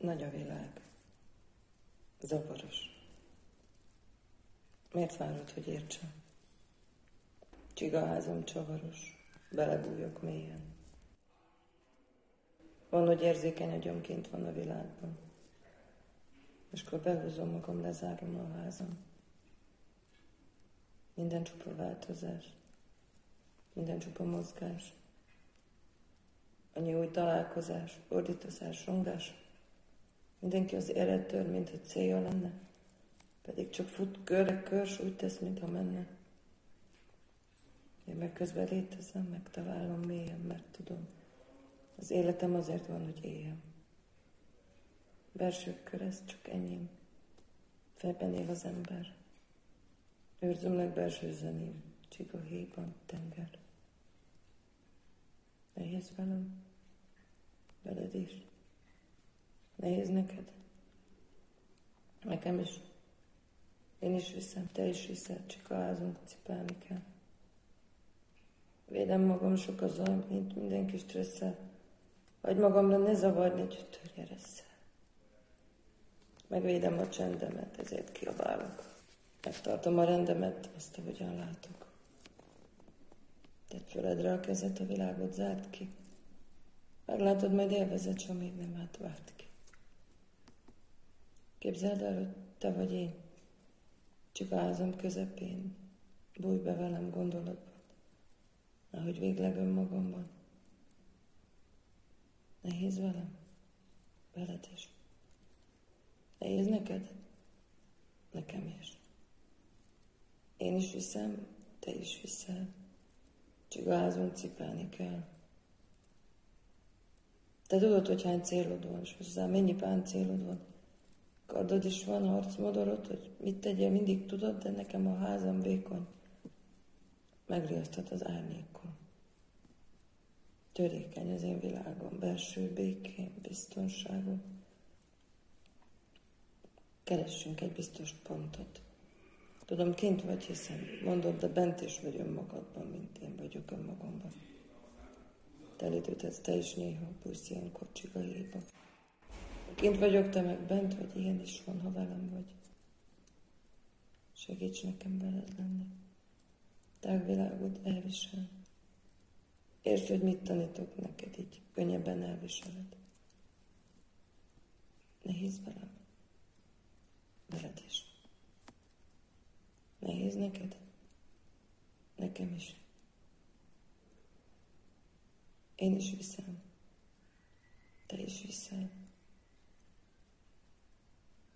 Nagy a világ. Zavaros. Miért várod, hogy értsem? Csigaházam csavaros, belebújok mélyen. Van, hogy érzékeny agyam kint van a világban. És akkor behúzom magam, lezárom a házam. Minden csupa változás. Minden csupa mozgás. Annyi új találkozás, ordítozás, rongás. Mindenki az élettől, mintha célja lenne. Pedig csak fut körre körs, úgy tesz, mintha menne. Én meg közben létezem, megtalálom mélyen, mert tudom. Az életem azért van, hogy éljem. Belső kör, ez csak enyém. Fejben él az ember. Őrzömnek belső zeném, csiga héjban, tenger. Nehéz velem? Veled is? Nehéz neked? Nekem is. Én is viszem, te is viszel, csikaházunk, cipelni kell. Védem magam, sok a zaj, mint mindenki stresszel. Hagyd magamra, ne zavarni, hogy törje reszel. Megvédem a csendemet, ezért kiabálok. Megtartom a rendemet, azt, ahogyan látok. Tedd föledre a kezed, a világot zárt ki. Meglátod, majd élvezed, s amíg nem átvárt ki. Képzeld el, hogy te vagy én. Csikaházam közepén. Bújj be velem gondolatban. Ahogy végleg önmagamban. Nehéz velem? Veled is. Nehéz neked? Nekem is. Én is viszem, te is viszel. Csigaházunk, cipelni kell. Te tudod, hogy hány célod van, és hozzá mennyi páncélod van. Kardod is van, harcmodorod, hogy mit tegyél, mindig tudod, de nekem a házam vékony. Megriaszthat az árnyékon. Törékeny az én világom, belső békén, biztonságom. Keressünk egy biztos pontot. Tudom, kint vagy, hiszen mondod, de bent is vagy önmagadban, mint én vagyok önmagamban. Telítődhetsz te is néha, bújsz ilyenkor csigahelyba. Kint vagyok, te meg bent vagy, ilyen is van, ha velem vagy. Segíts nekem veled lenni. Tágvilágot elvisel. Értsd, hogy mit tanítok neked, így könnyebben elviseled. Nehéz velem. Veled is. Nehéz neked? Nekem is. Én is viszem. Te is viszel.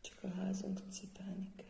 Csak a házunk cipelni kell.